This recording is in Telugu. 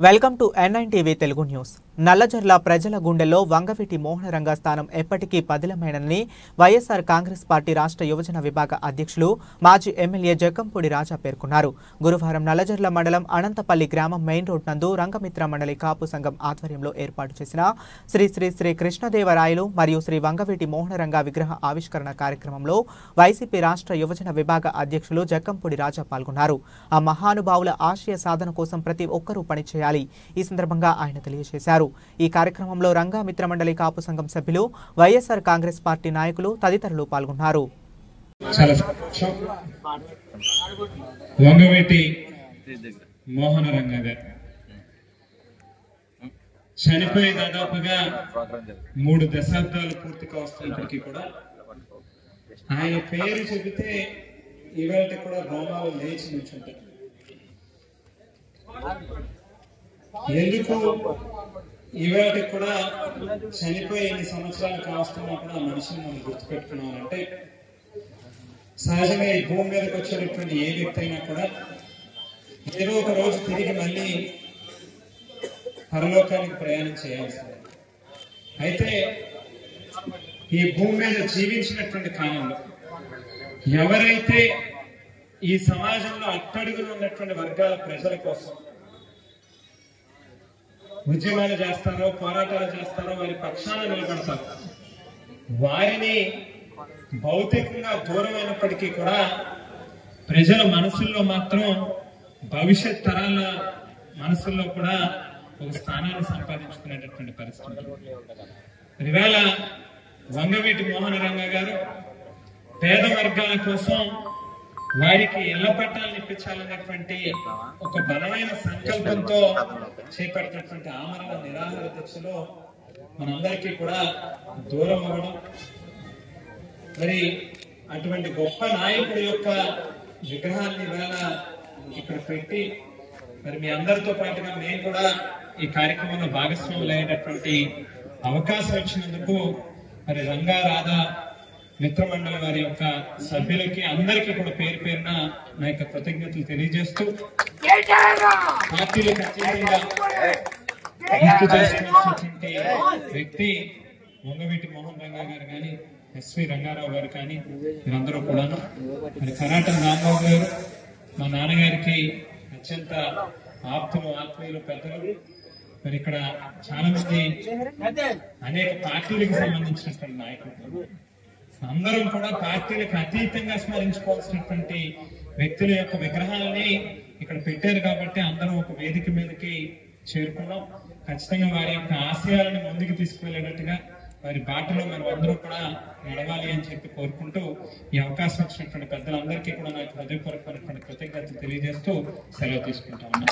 Welcome to N9 TV Telugu news. Nallajerla ప్రజల గుండెల్లో వంగవీటి మోహనరంగ స్థానం ఎప్పటికీ పదిలమైనని వైఎస్ఆర్ కాంగ్రెస్ పార్టీ రాష్ట్ర యువజన విభాగ అధ్యక్షులు మాజీ ఎమ్మెల్యే జక్కంపూడి రాజా పేర్కొన్నారు. గురువారం నల్లజర్ల మండలం అనంతపల్లి గ్రామం మెయిన్ రోడ్ నందు రంగమిత్ర మండలి కాపు సంఘం ఆధ్వర్యంలో ఏర్పాటు చేసిన శ్రీ శ్రీ శ్రీ కృష్ణదేవరాయలు మరియు శ్రీ వంగవీటి మోహనరంగ విగ్రహ ఆవిష్కరణ కార్యక్రమంలో వైసీపీ రాష్ట్ర యువజన విభాగ అధ్యక్షులు జక్కంపూడి రాజా పాల్గొన్నారు. ఆ మహానుభావుల ఆశయ సాధన కోసం ప్రతి ఒక్కరూ పనిచేయాలి. ఈ సందర్భంగా ఆయన తెలియజేశారు. ఈ కార్యక్రమంలో రంగా మిత్ర మండలి కాపు సంఘం సభ్యులు, వైఎస్ఆర్ కాంగ్రెస్ పార్టీ నాయకులు తదితరులు పాల్గొన్నారు. వంగవీటి మోహనరంగ గారు చనిపోయి దాదాపుగా 3 దశాబ్దాలు పూర్తిగా వస్తున్నప్పటికీ కూడా ఆయన పేరు చెబితే ఇవాళ కూడా రోమాలు లేచి నిల్చుంటాయి. ఎందుకు ఇవాళ కూడా చనిపోయి ఎన్ని సంవత్సరాలు కావస్తున్నా కూడా ఆ మనిషిని మనం గుర్తుపెట్టుకున్నామంటే, సహజంగా ఈ భూమి మీదకి వచ్చేటటువంటి ఏ వ్యక్తి అయినా కూడా ఏదో ఒక రోజు తిరిగి మళ్ళీ పరలోకానికి ప్రయాణం చేయాల్సిందే. అయితే ఈ భూమి మీద జీవించినటువంటి కాలంలో ఎవరైతే ఈ సమాజంలో అట్టడుగులు ఉన్నటువంటి వర్గాల ప్రజల కోసం ఉద్యమాలు చేస్తారో, పోరాటాలు చేస్తారో, వారి పక్షాన నిలబడతారు, వారిని భౌతికంగా దూరమైనప్పటికీ కూడా ప్రజల మనసుల్లో మాత్రం భవిష్యత్ తరాల మనసుల్లో కూడా ఒక స్థానాన్ని సంపాదించుకునేటటువంటి పరిస్థితి. ఇవాళ వంగవీటి మోహనరంగ గారు పేద వర్గాల కోసం వారికి ఇళ్ల పట్టాలను ఇప్పించాలన్నటువంటి ఒక బలమైన సంకల్పంతో చేపట్టినటువంటి ఆమరణ నిరాహార దీక్షలో మనందరికీ కూడా దూరం అవ్వడం, మరి అటువంటి గొప్ప నాయకుడి యొక్క విగ్రహాన్ని వేళ ఇక్కడ పెట్టి మరి మీ అందరితో పాటుగా మేము కూడా ఈ కార్యక్రమంలో భాగస్వాములు అయ్యేటటువంటి అవకాశం ఇచ్చినందుకు మరి రంగా రాధా మిత్రమండలి వారి యొక్క సభ్యులకి అందరికీ కూడా పేరు పేరున నా యొక్క కృతజ్ఞతలు తెలియజేస్తూ, పార్టీలకు అత్యంతంగా గుర్తు చేసుకోవాల్సినటువంటి వ్యక్తి వంగవీటి మోహనరంగ గారు కానీ, ఎస్వి రంగారావు గారు కానీ, మీరందరూ కూడాను. మరి కరాటం రాంబాబు గారు మా నాన్నగారికి అత్యంత ఆప్తులు, ఆత్మీయులు, పెద్దలు. మరి ఇక్కడ చాలా మంది అనేక పార్టీలకు సంబంధించినటువంటి నాయకులు, అందరం కూడా పార్టీలకు అతీతంగా స్మరించుకోవాల్సినటువంటి వ్యక్తుల యొక్క విగ్రహాలని ఇక్కడ పెట్టారు కాబట్టి అందరం ఒక వేదిక మీదకి చేరుకున్నాం. ఖచ్చితంగా వారి యొక్క ఆశయాలను ముందుకు తీసుకువెళ్ళేటట్టుగా వారి బాటలో మనం అందరూ కూడా నడవాలి అని చెప్పి కోరుకుంటూ ఈ అవకాశం వచ్చినటువంటి పెద్దలందరికీ కూడా నాకు హృదయపూర్వకమైనటువంటి కృతజ్ఞతలు తెలియజేస్తూ సెలవు తీసుకుంటా ఉన్నాం.